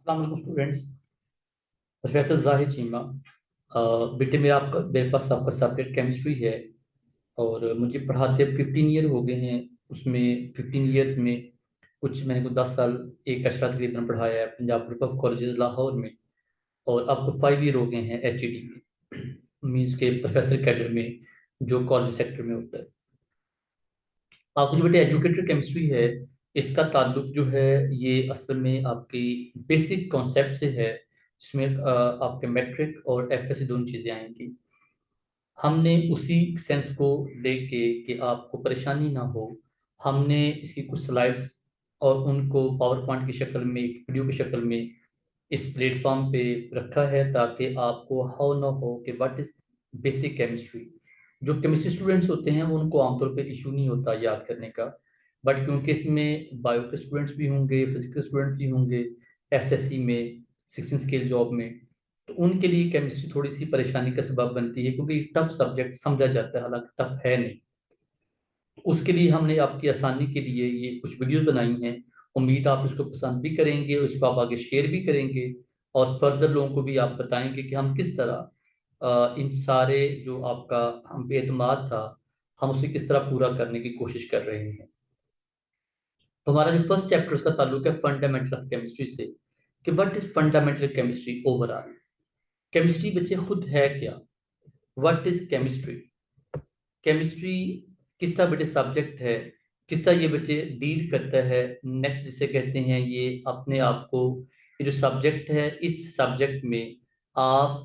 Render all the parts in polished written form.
अस्सलाम students. Professor Zahid Cheema. बेटे मेरे पास आपका सब्जेक्ट केमिस्ट्री है और मुझे पढ़ाते अब 15 ईयर हो गए हैं। उसमें 15 ईयर्स में कुछ मैंने को 10 साल एक अशरा तकरीबन पढ़ाया है Punjab group of colleges Lahore में। और आपको 5 ईयर हो गए हैं HED में, मीन्स के प्रोफेसर कैडर में, जो कॉलेज सेक्टर में होता है। आपकी जो बेटे एजुकेटेड केमिस्ट्री है, इसका ताल्लुक जो है ये असल में आपकी बेसिक कॉन्सेप्ट से है, जिसमें आपके मैट्रिक और FSC दोनों चीज़ें आएंगी। हमने उसी सेंस को देख के कि आपको परेशानी ना हो, हमने इसकी कुछ स्लाइड्स और उनको पावर पॉइंट की शक्ल में, एक वीडियो की शक्ल में इस प्लेटफॉर्म पे रखा है, ताकि आपको हाउ ना हो कि व्हाट इज बेसिक केमिस्ट्री। जो केमिस्ट्री स्टूडेंट्स होते हैं वो उनको आमतौर पे इशू नहीं होता याद करने का, बट क्योंकि इसमें बायो के स्टूडेंट्स भी होंगे, फिजिक्स के स्टूडेंट्स भी होंगे, SSC में 16 स्केल जॉब में, तो उनके लिए केमिस्ट्री थोड़ी सी परेशानी का सबब बनती है, क्योंकि टफ सब्जेक्ट समझा जाता है, हालांकि टफ है नहीं। उसके लिए हमने आपकी आसानी के लिए ये कुछ वीडियोस बनाई हैं। उम्मीद आप इसको पसंद भी करेंगे और इसको आप आगे शेयर भी करेंगे, और फर्दर लोगों को भी आप बताएंगे कि हम किस तरह इन सारे जो आपका हम पे एतमाद था, हम उसे किस तरह पूरा करने की कोशिश कर रहे हैं। तो हमारा जो फर्स्ट चैप्टर उसका ताल्लुक है फंडामेंटल ऑफ केमिस्ट्री से, कि what is fundamental chemistry overall. Chemistry बच्चे खुद है क्या? What is chemistry? केमिस्ट्री किस तरह बेटे सब्जेक्ट है, किस तरह ये बच्चे डील करता है। नेक्स्ट जिसे कहते हैं ये अपने आप को, ये जो सब्जेक्ट है इस सब्जेक्ट में आप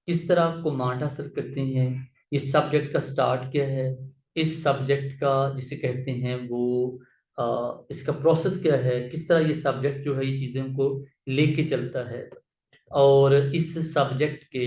किस तरह कमांड हासिल करते हैं, इस सब्जेक्ट का स्टार्ट क्या है, इस सब्जेक्ट का जिसे कहते हैं वो इसका प्रोसेस क्या है, किस तरह ये सब्जेक्ट जो है ये चीज़ों को लेके चलता है। और इस सब्जेक्ट के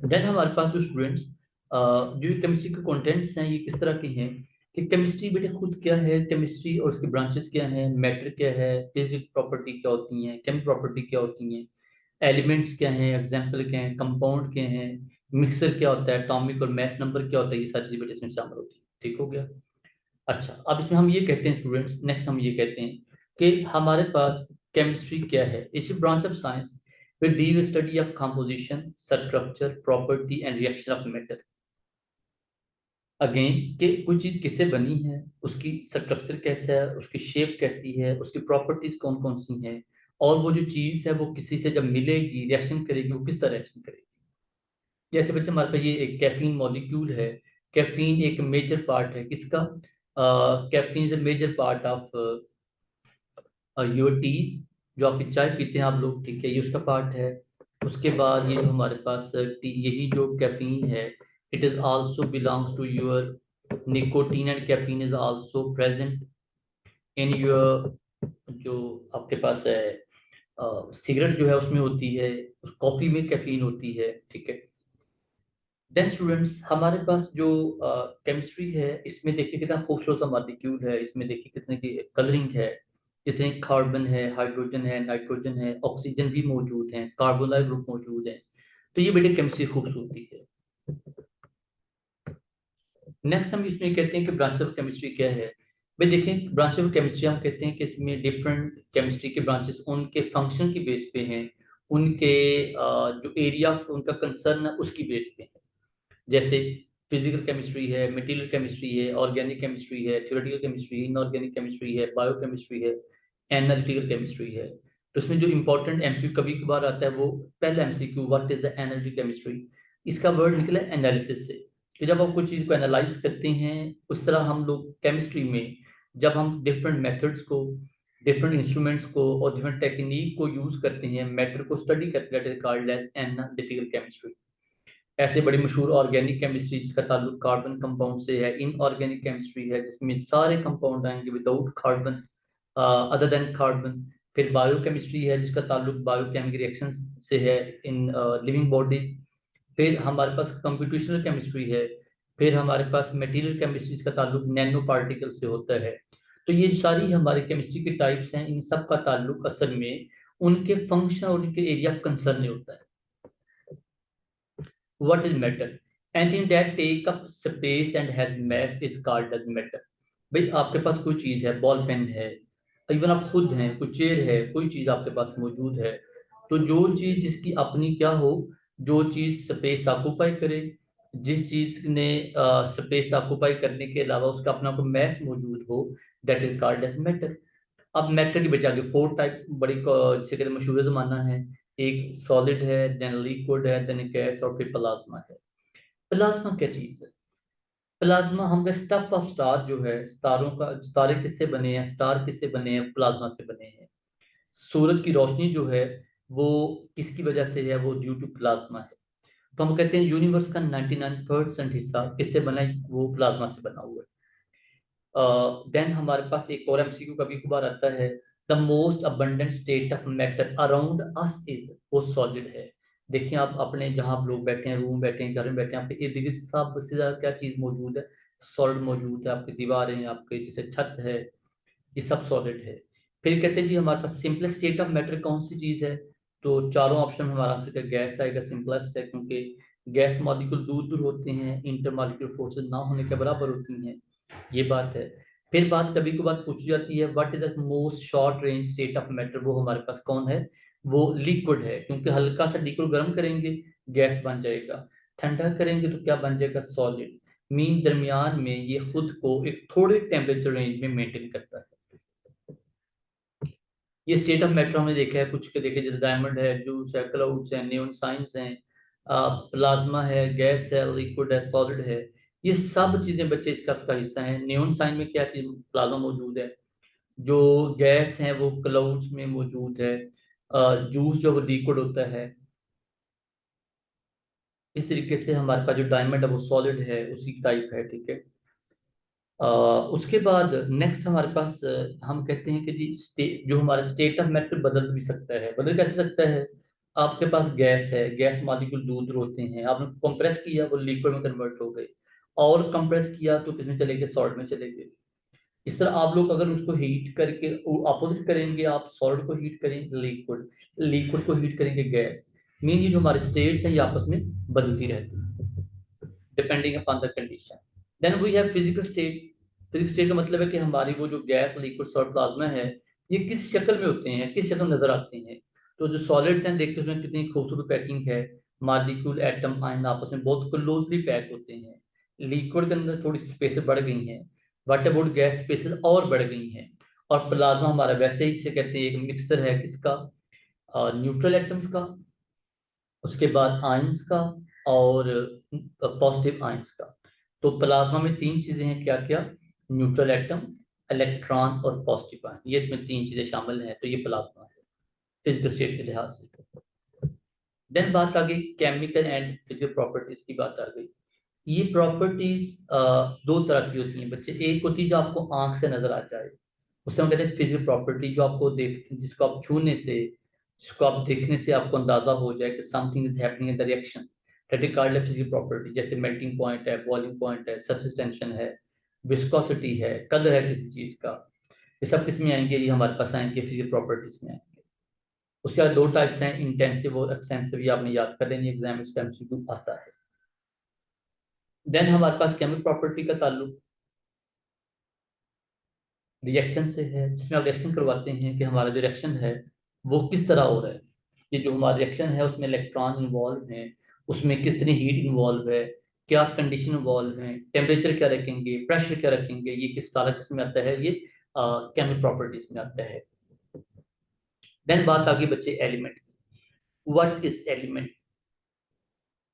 देन हमारे पास जो स्टूडेंट्स जो केमिस्ट्री के कंटेंट्स हैं ये किस तरह के हैं, कि केमिस्ट्री बेटे खुद क्या है, केमिस्ट्री और उसके ब्रांचेस क्या हैं, मैटर क्या है, फिजिकल प्रॉपर्टी क्या होती हैं, केमिकल प्रॉपर्टी क्या होती हैं, एलिमेंट्स क्या हैं, एग्जाम्पल क्या हैं, कंपाउंड क्या हैं, मिक्सर क्या होता है, एटॉमिक और मैस नंबर क्या होता है, ये सारी चीजें बेटे इसमें शामिल होती है। ठीक हो गया। अच्छा, अब इसमें हम ये कहते हैं स्टूडेंट्स, नेक्स्ट हम ये कहते हैं कि हमारे पास केमिस्ट्री क्या है। It's branch of science will deal study of composition, structure, property and reaction of matter. Again कि कोई चीज़ किससे बनी है, उसकी स्ट्रक्चर कैसा है, उसकी शेप कैसी है, उसकी प्रॉपर्टीज कौन कौन सी हैं, और वो जो चीज़ है वो किसी से जब मिलेगी, रिएक्शन करेगी, वो किस तरह रिएक्शन करेगी। जैसे बच्चे हमारे पास ये एक कैफीन मॉलिक्यूल है। कैफीन एक मेजर पार्ट है किसका? Caffeine is a major part of your teas, जो आपकी चाय पीते हैं आप लोग, ठीक है, ये उसका पार्ट है। उसके बाद ये जो हमारे पास यही जो कैफीन है, it is also belongs to your nicotine, and caffeine is also present in your, जो आपके पास है सिगरेट जो है उसमें होती है, कॉफी में कैफीन होती है, ठीक है। देन स्टूडेंट्स हमारे पास जो केमिस्ट्री है, इसमें देखिए कितना खूबसूरत सा मॉलिक्यूल है, इसमें देखिए कितने की कलरिंग है, कितने कार्बन है, हाइड्रोजन है, नाइट्रोजन है, ऑक्सीजन भी मौजूद है, कार्बोनाइल ग्रुप मौजूद है। तो ये बेटे केमिस्ट्री खूबसूरती है। नेक्स्ट हम इसमें कहते हैं कि ब्रांच ऑफ केमिस्ट्री क्या है। भाई देखें, ब्रांच ऑफ केमिस्ट्री हम कहते हैं कि इसमें डिफरेंट केमिस्ट्री के ब्रांचेस उनके फंक्शन की बेस पे हैं, उनके जो एरिया उनका कंसर्न है उसकी बेस पे है। जैसे फिजिकल केमिस्ट्री है, मटेरियल केमिस्ट्री है, ऑर्गेनिक केमिस्ट्री है, थ्योरेटिकल केमिस्ट्री है, इनऑर्गेनिक केमिस्ट्री है, बायो केमिस्ट्री है, एनालिटिकल केमिस्ट्री है। तो इसमें जो इंपॉर्टेंट MCQ कभी कभार आता है वो पहला MCQ, what is the analytical chemistry, इसका वर्ड निकला एनालिसिस से। कि जब आप कोई चीज़ को एनालाइज करते हैं, उस तरह हम लोग केमिस्ट्री में जब हम डिफरेंट मेथड्स को, डिफरेंट इंस्ट्रूमेंट्स को और डिफरेंट टेक्निक को यूज करते हैं, मैटर को स्टडी करते हैं, कॉल्ड एज एनालिटिकल केमिस्ट्री। ऐसे बड़ी मशहूर ऑर्गेनिक केमिस्ट्री जिसका ताल्लुक कार्बन कंपाउंड से है, इनऑर्गेनिक केमिस्ट्री है जिसमें सारे कंपाउंड आएंगे without carbon, other than carbon. फिर बायो केमिस्ट्री है जिसका ताल्लुक बायोकेमिकल रिएक्शन से है इन लिविंग बॉडीज। फिर हमारे पास कंप्यूटेशनल केमिस्ट्री है। फिर हमारे पास मटेरियल केमिस्ट्री का ताल्लुक नैनो पार्टिकल से होता है। तो ये सारी हमारे केमिस्ट्री के टाइप्स हैं, इन सब का ताल्लुक असल में उनके फंक्शन और उनके एरिया ऑफ कंसर्न में होता है। What is matter? Anything that take up space and has mass is called as matter. भाई आपके पास कोई चीज है, बॉल पेन है, इवन आप खुद हैं, कोई चेयर है, कोई चीज आपके पास मौजूद है, तो जो चीज जिसकी अपनी क्या हो, जो चीज स्पेस ऑक्यूपाई करे, जिस चीज ने स्पेस ऑक्यूपाई करने के अलावा उसका अपना कोई मैस मौजूद हो, that is called as matter. अब मैटर की बचा के फोर टाइप बड़ी जिसे कहते हैं मशहूर जमाना है। एक सॉलिड है, देन लिक्विड है, देन गैस, और फिर प्लाज्मा है। प्लाज्मा क्या चीज है? प्लाज्मा हम स्टफ ऑफ स्टार जो है, स्टारों का, तारे किससे बने हैं, स्टार किससे बने हैं, प्लाज्मा से बने हैं। सूरज की रोशनी जो है वो किसकी वजह से है, वो ड्यू टू प्लाज्मा है। तो हम कहते हैं यूनिवर्स का 99% हिस्सा किससे बना है, वो प्लाज्मा से बना हुआ है। देन हमारे पास एक और एमसीक्यू कभी कभार आता है, the most abundant state of matter around us is, वो सॉलिड है। देखिए आप अपने जहां आप लोग बैठे हैं, रूम बैठे हैं, घर में बैठे हैं, आपके इर्द गिर्द सबसे ज्यादा क्या चीज मौजूद है, सॉलिड मौजूद है। आपकी दीवारें, आपके जैसे छत है, ये सब सॉलिड है। फिर कहते हैं जी हमारे पास सिंपलेस्ट स्टेट ऑफ मैटर कौन सी चीज है, तो चारों ऑप्शन में हमारा आंसर क्या, गैस आएगा, सिंपलेस्ट है, क्योंकि गैस मॉलिक्यूल दूर दूर होते हैं, इंटर मॉलिक्यूल फोर्सेस ना होने के बराबर होती हैं, ये बात है। फिर बात कभी कभार पूछी जाती है, what is the most short range state of matter, वो हमारे पास कौन है, वो लिक्विड है, क्योंकि हल्का सा लिक्विड गर्म करेंगे गैस बन जाएगा, ठंडा करेंगे तो क्या बन जाएगा, सॉलिड। मीन दरमियान में ये खुद को एक थोड़े टेम्परेचर रेंज में मेंटेन करता है। ये स्टेट ऑफ मैटर हमने देखा है कुछ के देखे, जैसे डायमंड है, जूस है, क्लाउड्स है, नियॉन साइंस हैं, प्लाज्मा है, गैस है, लिक्विड है, सॉलिड है। ये सब चीजें बच्चे इसका का हिस्सा है। नियॉन साइन में क्या चीज, प्लाज्मा मौजूद है। जो गैस है वो क्लाउड्स में मौजूद है। जूस जो वो लिक्विड होता है। इस तरीके से हमारे पास जो डायमंड है वो सॉलिड है, उसी टाइप है, ठीक है। उसके बाद नेक्स्ट हमारे पास हम कहते हैं कि जी जो हमारा स्टेट ऑफ मैटर बदल भी सकता है। बदल कैसे सकता है? आपके पास गैस है, गैस मॉलिक्यूल दूर दूर होते हैं, आपने कंप्रेस किया वो लिक्विड में कन्वर्ट हो गए, और कंप्रेस किया तो किसमें चले गए, सॉल्ट में चले गए। इस तरह आप लोग अगर उसको हीट करके अपोजिट करेंगे, आप सॉल्ट को हीट करेंगे लिक्विड, लिक्विड को हीट करेंगे गैस, मीन ये जो हमारे स्टेट्स हैं ये आपस में बदलती रहती है depending upon the condition. Then we have physical state. Physical state का मतलब है कि हमारी वो जो गैस, लिक्विड, सॉलिड, प्लाज्मा है, ये किस शक्ल में होते हैं, किस शक्ल में नजर आते हैं। तो जो सॉलिड्स हैं, देखते हैं उसमें कितनी खूबसूरत पैकिंग है, मॉलिक्यूल, एटम, आयन आपस में बहुत क्लोजली पैक होते हैं। लिक्विड के अंदर थोड़ी स्पेसेस बढ़ गई हैं, वाट अबाउट गैस, स्पेसेस और बढ़ गई हैं। और प्लाज्मा हमारा वैसे ही से कहते हैं एक मिक्सर है किसका, न्यूट्रल एटम्स का, उसके बाद आयंस का, और पॉजिटिव आयंस का। तो प्लाज्मा में तीन चीजें हैं, क्या क्या, न्यूट्रल एटम, इलेक्ट्रॉन और पॉजिटिव आयन, ये इसमें तीन चीजें शामिल हैं, तो ये प्लाज्मा है फिजिकल स्टेट के लिहाज से। देन बात आ गई केमिकल एंड फिजिकल प्रॉपर्टीज की, बात आ गई। ये प्रॉपर्टीज दो तरह की होती हैं बच्चे। एक होती है जो आपको आंख से नजर आ जाए, उसे हम कहते हैं फिजिकल प्रॉपर्टी, जो आपको देख, जिसको आप छूने से, जिसको आप देखने से आपको अंदाजा हो जाए कि something is happening in the reaction, that is called physical property. जैसे मेल्टिंग पॉइंट है, बॉइलिंग पॉइंट है, सरफेस टेंशन है, विस्कोसिटी है, कलर है किसी चीज का, ये सब किस में आएंगे, ये हमारे पास आएंगे फिजिकल प्रॉपर्टीज में आएंगे। उसके बाद दो टाइप्स हैं, इंटेंसिव और एक्सटेंसिव, ये आपने याद कर लेनी, एग्जाम में एमसीक्यू आता है। देन हमारे पास केमिकल प्रॉपर्टी का ताल्लुक रिएक्शन से है, जिसमें आप रिएक्शन करवाते हैं कि हमारा जो रिएक्शन है वो किस तरह हो रहा है। ये जो हमारा रिएक्शन है उसमें इलेक्ट्रॉन इन्वॉल्व हैं, उसमें किस तरह हीट इन्वॉल्व है, क्या कंडीशन इन्वॉल्व है, टेम्परेचर क्या रखेंगे, प्रेशर क्या रखेंगे, ये किस तरह किसमें आता है, ये केमिकल प्रॉपर्टीज में आता है। देन बात आ गई बच्चे एलिमेंट। What is element?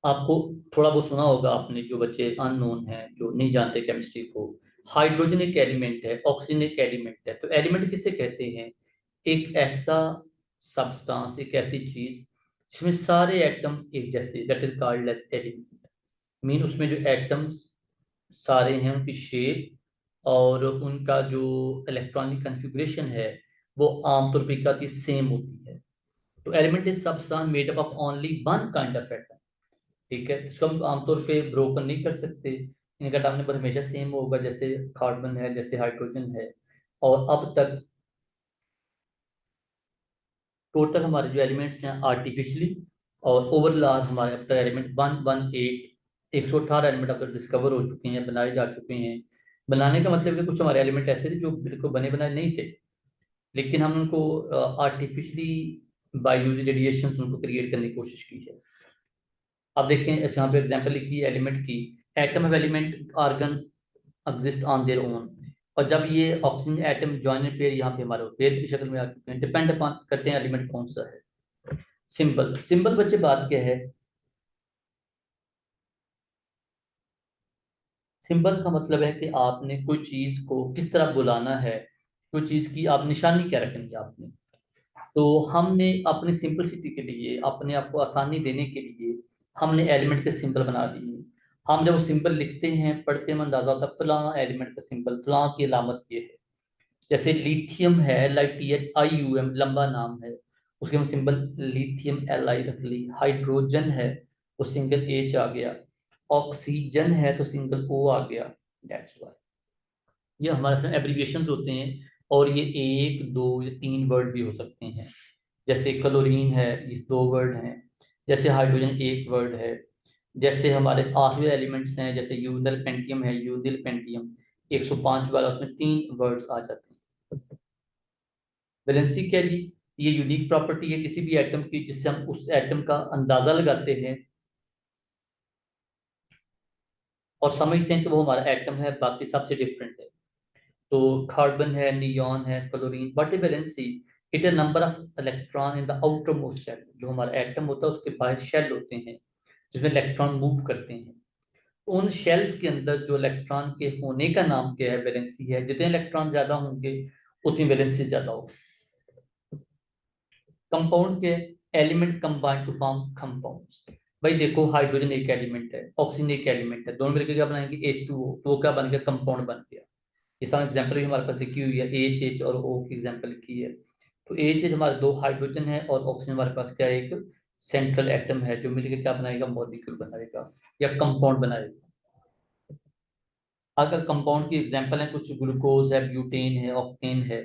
आपको थोड़ा बहुत सुना होगा आपने, जो बच्चे अननोन हैं, जो नहीं जानते केमिस्ट्री को। हाइड्रोजन एक एलिमेंट है, ऑक्सीजन एक एलिमेंट है। तो एलिमेंट किसे कहते हैं? एक ऐसा सब्सटेंस, एक ऐसी चीज जिसमें सारे एटम एक जैसे, that is called as element. Mean उसमें जो एटम्स सारे हैं, उनकी शेप और उनका जो इलेक्ट्रॉनिक कन्फिग्रेशन है वो आमतौर पर क्या सेम होती है। तो element is substance made up of only one kind of atom, ठीक है। इसको हम आमतौर पे ब्रोकन नहीं कर सकते, इनका डालने पर हमेशा सेम होगा, जैसे कार्बन है, जैसे हाइड्रोजन है। और अब तक टोटल हमारे जो एलिमेंट्स हैं आर्टिफिशियली और ओवरऑल हमारे अब तक एलिमेंट 118 118 एलिमेंट अब तक डिस्कवर हो चुके हैं, बनाए जा चुके हैं। बनाने का मतलब कि कुछ हमारे एलिमेंट ऐसे थे जो बिल्कुल बने बनाए नहीं थे, लेकिन हम उनको आर्टिफिशियली बाय यूजिंग रेडिएशन उनको क्रिएट करने की कोशिश की है। अब देखते हैं, यहाँ पे एग्जांपल लिखी है एलिमेंट की। Atom of element argon exist on their own. और जब ये ऑक्सीजन एटम जॉइंट पेयर यहाँ पे हमारे पेयर की शक्ल में आ चुके हैं, डिपेंड अपॉन करते हैं एलिमेंट कौन सा है। सिंबल, सिंबल बच्चे बात क्या है? सिंबल का मतलब है कि आपने कोई चीज को किस तरह बुलाना है, कोई चीज की आप निशानी क्या रखेंगे आपने। तो हमने अपनी सिंपलिसिटी के लिए, अपने आप को आसानी देने के लिए, हमने एलिमेंट के सिंबल बना दिए। हम जब सिंबल लिखते हैं, पढ़ते हैं, अंदाजा होता है फलां एलिमेंट का सिंबल, फलां की अलामत ये है। जैसे लिथियम है, LiTHIUM लंबा नाम है, उसके हम सिंबल लिथियम Li रख ली। हाइड्रोजन है तो सिंगल H आ गया। ऑक्सीजन है तो सिंगल O आ गया। दैट्स वाई ये हमारे एब्रीविएशंस होते हैं। और ये एक दो या तीन वर्ड भी हो सकते हैं। जैसे क्लोरीन है, ये दो वर्ड हैं। जैसे हाइड्रोजन एक वर्ड है। जैसे हमारे आखिरी एलिमेंट्स हैं, जैसे यूनल पेंटियम है, यूनिल पेंटियम 105 वाला, उसमें तीन वर्ड्स आ जाते हैं। वैलेंसी क्या जी? ये यूनिक प्रॉपर्टी है किसी भी एटम की, जिससे हम उस एटम का अंदाजा लगाते हैं और समझते हैं कि वो हमारा एटम है, बाकी सबसे डिफरेंट है। तो कार्बन है, नियॉन है, chlorine, what is valency? It is number of electron in the outermost shell. जो हमारा एटम होता है उसके बाहर शेल होते हैं जिसमें इलेक्ट्रॉन मूव करते हैं। उन शेल्स के अंदर जो इलेक्ट्रॉन के होने का नाम क्या है, वैलेंसी है। जितने इलेक्ट्रॉन ज्यादा होंगे उतनी वैलेंसी ज्यादा होगी। कंपाउंड के element combine to form compounds. भाई देखो, हाइड्रोजन एक एलिमेंट है, ऑक्सीजन एक एलिमेंट है, दोनों मिलकर क्या बनाएंगे? H2O, तो वो क्या बन गया? कंपाउंड बन गया। इसका एग्जाम्पल भी हमारे पास लिखी हुई है, एच और ओ की एग्जाम्पल लिखी है। तो एच हमारे दो हाइड्रोजन है और ऑक्सीजन हमारे पास क्या है? एक सेंट्रल एटम है जो मिलकर क्या बनाएगा? मॉलिक्यूल बनाएगा या कंपाउंड बनाएगा। अगर कंपाउंड की एग्जाम्पल है, कुछ ग्लूकोज है, ब्यूटेन है, ऑक्टेन है।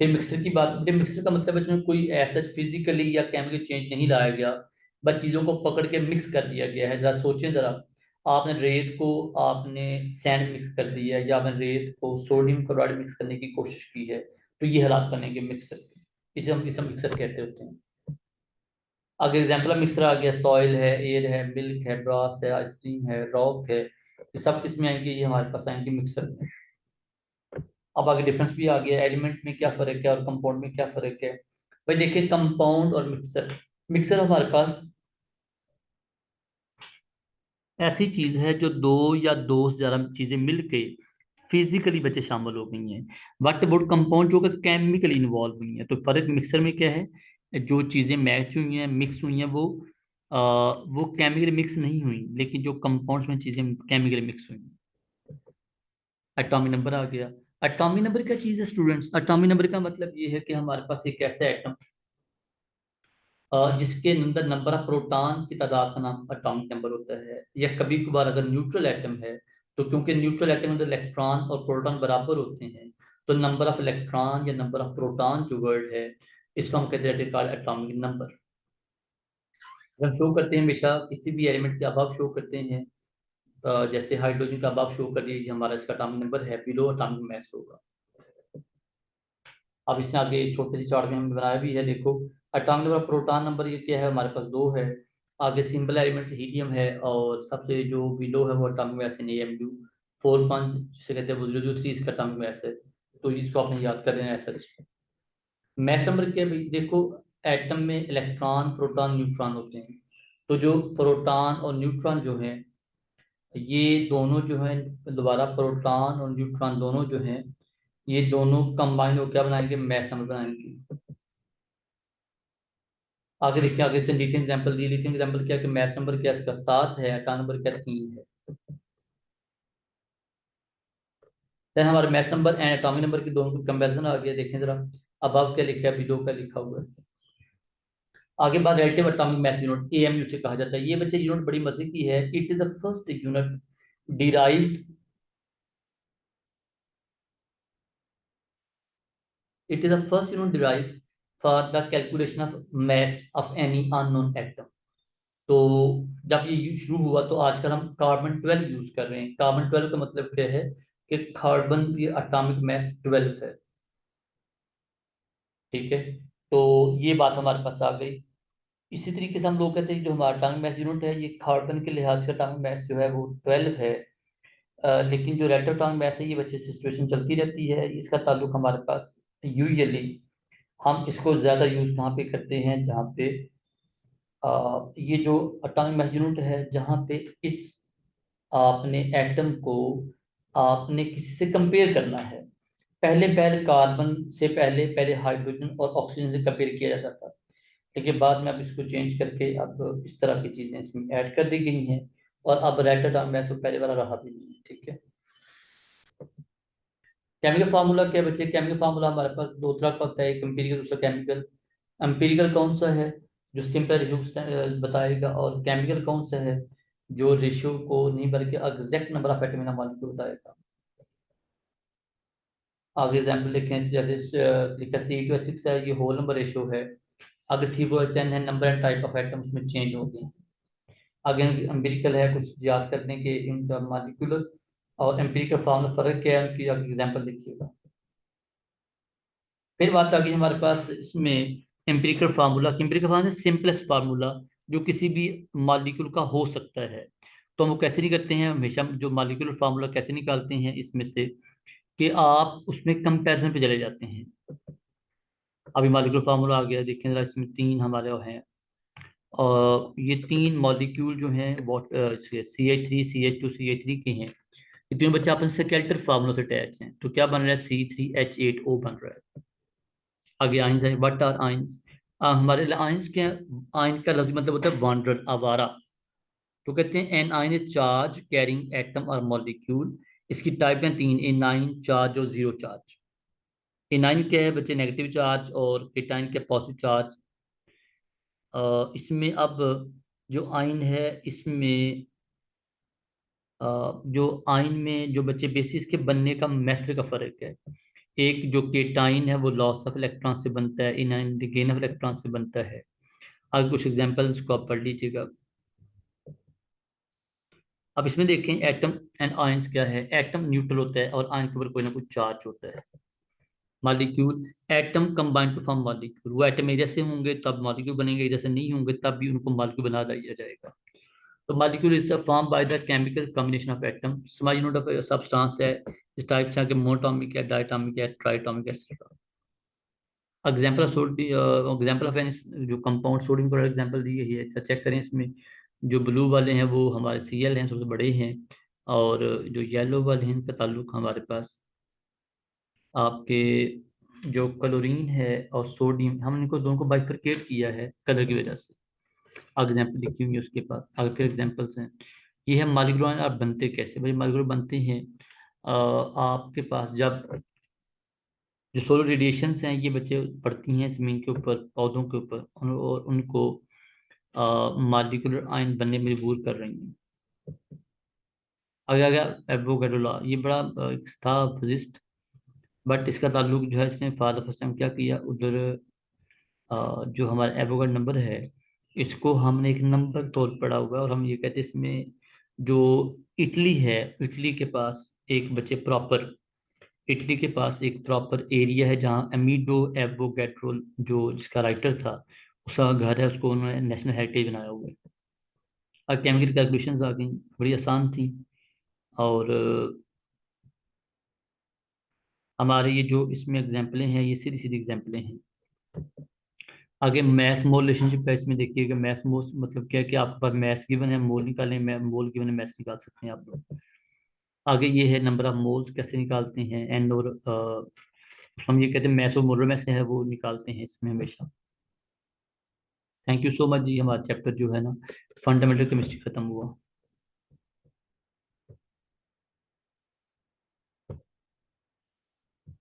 फिर मिक्सर की बात करें, मिक्सर का मतलब इसमें कोई ऐसा फिजिकली या केमिकल चेंज नहीं लाया गया, बस चीज़ों को पकड़ के मिक्स कर दिया गया है। जरा सोचें जरा, आपने रेत को, आपने सैंड मिक्स कर दिया है, या आपने रेत को सोडियम क्लोराइड मिक्स करने की कोशिश की है, तो ये हालात बनेंगे मिक्सर के। इसे हम मिक्सर कहते होते हैं। अगर एग्जाम्पल मिक्सर आ गया, सॉइल है, एयर है, मिल्क है, ब्रास है, आइसक्रीम है, रॉक है, ये सब किसमें आएंगे? ये हमारे पास आएंगे मिक्सर में। अब आगे डिफरेंस भी आ गया, एलिमेंट में क्या फर्क है और कंपाउंड में क्या फर्क है। भाई देखिए, कंपाउंड और मिक्सर, मिक्सर हमारे पास ऐसी चीज है जो दो या दो से ज्यादा चीजें मिलके फिजिकली बच्चे शामिल हो गई हैं। बट अबाउट कंपाउंड जो कि केमिकली इन्वॉल्व हुई हैं। तो फर्क मिक्सर में क्या है? जो चीजें मैच हुई हैं, मिक्स हुई हैं, वो केमिकली मिक्स नहीं हुई, लेकिन जो कंपाउंड्स में चीजें केमिकली मिक्स हुई हैं। एटॉमिक नंबर आ गया। एटॉमिक नंबर क्या चीज है स्टूडेंट्स? एटॉमिक नंबर का मतलब ये है कि हमारे पास एक ऐसा एटम जिसके अंदर नंबर ऑफ प्रोटॉन की तादाद का नाम एटॉमिक नंबर होता है। या कभी कभार अगर न्यूट्रल एटम है, तो क्योंकि न्यूट्रल एटम में अंदर इलेक्ट्रॉन और प्रोटॉन बराबर होते हैं, तो नंबर ऑफ इलेक्ट्रॉन या नंबर ऑफ प्रोटॉन जो वर्ड है, इसको हम कहते हैं एटॉमिक नंबर। हम शो करते हैं हमेशा किसी भी एलिमेंट के अभाव शो करते हैं। जैसे हाइड्रोजन का अभाव शो कर दिए, हमारा इसका एटॉमिक नंबर है, बिलो एटॉमिक मास होगा। अब इससे आगे छोटे से चार्ट में हमने बनाया भी है, देखो। एटॉमिक नंबर, प्रोटॉन नंबर ये क्या है? हमारे पास दो है। आगे सिंपल एलिमेंट हीलियम है, और सबसे जो बिलो है वो एटॉमिक मास है AMU 4.5, जिसे कहते हैं वो 003 इसका एटॉमिक मास है। तो इसको आपने याद कर लेना ऐसा। मास नंबर क्या है भाई? देखो, एटम में इलेक्ट्रॉन, प्रोटॉन, न्यूट्रॉन होते हैं। तो जो प्रोटॉन और न्यूट्रॉन जो है, ये दोनों जो है, दोबारा प्रोटॉन और न्यूट्रॉन दोनों जो हैं, ये दोनों कंबाइन हो क्या बनाएंगे? मैस नंबर बनाएंगे। आगे देखिए, आगे से लिथियम एग्जांपल दिए। लिथियम एग्जांपल क्या है कि मैस नंबर क्या है इसका? 7 है। एटॉमिक नंबर क्या? 3 है। देन हमारे mass number and atomic number की दोनों का कंपैरिजन आ गया, देखें जरा। अब क्या लिखा है? बिलो का लिखा हुआ है। आगे बात relative atomic mass unit, AMU से कहा जाता है। ये बच्चे यूनिट बड़ी मजे की है। It is the first unit derived, it is the first unit derived for the calculation of mass of any unknown atom. तो जब ये शुरू हुआ तो आजकल हम कार्बन 12 यूज कर रहे हैं। कार्बन 12 का मतलब क्या है कि कार्बन की एटॉमिक मास 12 है। ठीक है, तो ये बात हमारे पास आ गई। इसी तरीके से हम लोग कहते हैं जो हमारा एटॉमिक मास यूनिट है, ये कार्बन के लिहाज से एटॉमिक मास जो है वो 12 है। लेकिन जो रेड एटॉमिक मास है, ये बच्चे से सिचुएशन चलती रहती है। इसका ताल्लुक हमारे पास यूजुअली हम इसको ज़्यादा यूज़ कहाँ पे करते हैं, जहाँ पे ये जो एटॉमिक मास यूनिट है, जहाँ पे इस आपने एटम को आपने किसी से कंपेयर करना है। पहले पहले कार्बन से पहले पहले हाइड्रोजन और ऑक्सीजन से कंपेयर किया जाता था, लेकिन बाद में अब इसको चेंज करके अब इस तरह की चीज़ें इसमें ऐड कर दी गई हैं। और अब रेड एटॉमिक मास पहले वाला रहा भी नहीं है। ठीक है, केमिकल फार्मूला क्या है बच्चे? केमिकल फार्मूला हमारे पास दो तरह का होता है, एक एम्पिरिकल, दूसरा केमिकल। एम्पिरिकल कौन सा है? जो सिंपल रेशियो बताएगा। और केमिकल कौन सा है? जो रेशियो को नहीं बल्कि exact number of atom in molecule बताएगा। आगे एग्जाम्पल लिखें, जैसे लिखा C2H6 है, ये होल नंबर रेशियो है। अगर CO10 है, number and type of atom उसमें चेंज हो गए। आगे एम्पिरिकल है, कुछ याद करने के इन मॉलिक्यूलर और एम्पिरिकल फार्मूला फर्क क्या है उनकी, आगे एग्जाम्पल लिखिएगा। फिर बात आ गई हमारे पास इसमें empirical formula. Empirical formula simplest formula जो किसी भी मॉलिक्यूल का हो सकता है। तो हम वो कैसे नहीं करते हैं, हमेशा जो मॉलिक्यूलर फार्मूला कैसे निकालते हैं इसमें से, कि आप उसमें कंपैरिजन पे चले जाते हैं। अभी मॉलिक्यूलर फार्मूला आ गया, देखें जरा, इसमें तीन हमारे हैं। और ये तीन मॉलिक्यूल जो हैं वॉट CH3 CH2 CH3 के हैं। ये तीनों बच्चे आपस में स्केलेटल फार्मूला से अटैच हैं। तो क्या बन रहा है? C3H8O बन रहा है। आगे आइंस है, व्हाट आर आइंस? हमारे लिए आइंस क्या है? आइन का लफ्ज मतलब होता है वांडरर, आवारा। तो कहते हैं एन आइन ए चार्ज कैरिंग एटम और मॉलिक्यूल। इसकी टाइप है तीन, ए नाइन चार्ज और जीरो चार्ज। ए नाइन क्या है बच्चे? Negative charge. और एटाइन क्या? Positive charge. इसमें अब जो आइन है इसमें जो आइन में जो बच्चे बेसिस के बनने का मेथड का फर्क है। एक जो केटाइन है वो लॉस ऑफ इलेक्ट्रॉन से बनता है, इनाइन गेन ऑफ इलेक्ट्रॉन से बनता है। आगे कुछ एग्जांपल्स को आप पढ़ लीजिएगा। अब इसमें देखें एटम एंड आयंस क्या है। एटम न्यूट्रल होता है और आयन के ऊपर कोई ना कोई चार्ज होता है। Molecule, atom combine to form molecule. वो एटम एक जैसे होंगे तब मॉलिक्यूल बनेंगे, एक जैसे नहीं होंगे तब भी उनको मॉलिक्यूल बना दिया जाएगा। तो molecule is form by the chemical combination of atom. Small unit of substance है। इस टाइप से मोनोटॉमिक है, डायटॉमिक है, triatomic, etcetera. Example of example of an, जो कंपाउंड सोडियम क्लोराइड एग्जाम्पल दी गई है, अच्छा चेक करें इसमें। जो ब्लू वाले हैं वो हमारे Cl हैं, सबसे बड़े हैं। और जो येलो वाले हैं इनका ताल्लुक हमारे पास आपके जो क्लोरीन है और सोडियम, हम इनको दोनों को बाइफरकेट किया है कलर की वजह से। एग्जाम्पल लिखी हुई है उसके पास, आगे फिर एग्जाम्पल्स हैं। ये है मालिक्यूल आप बनते कैसे? भाई मालिक्यूल बनते हैं आपके पास जब जो सोलर रेडिएशंस हैं ये बच्चे पड़ती हैं ज़मीन के ऊपर, पौधों के ऊपर, और उनको मॉलिक्यूलर आयन बनने में मजबूर कर रही हैं। आगे आ गया एवोगैड्रो लॉ। ये बड़ा एक था फिजिस्ट, बट इसका ताल्लुक जो है इसने फादर फर्स्ट टाइम क्या किया उधर, जो हमारा एवोगैड्रो नंबर है इसको हमने एक नंबर तौर पढ़ा हुआ है। और हम ये कहते हैं इसमें जो इटली है, इटली के पास एक बच्चे प्रॉपर, इटली के पास एक प्रॉपर एरिया है जहाँ अमीडो एवोगैड्रो जो जिसका राइटर था उसका घर है, उसको उन्होंने नेशनल हेरिटेज बनाया हुआ है। और केमिकल कैलकुलेशंस आ गई, बड़ी आसान थी। और हमारे ये जो इसमें एग्जाम्पलें हैं ये सीधी सीधी एग्जाम्पलें हैं। आगे मैस मोल रिलेशनशिप है, इसमें देखिएगा मैस मोल मतलब क्या है कि आपके पास मैस गिवन है, मोल निकालें, मोल गिवन है, मैस निकाल सकते हैं आप लोग। आगे ये है नंबर ऑफ मोल्स कैसे निकालते हैं, एन और हम ये कहते हैं मैस और मोलर में से है वो निकालते हैं इसमें हमेशा। थैंक यू सो मच जी। हमारा चैप्टर जो है ना फंडामेंटल केमिस्ट्री खत्म हुआ।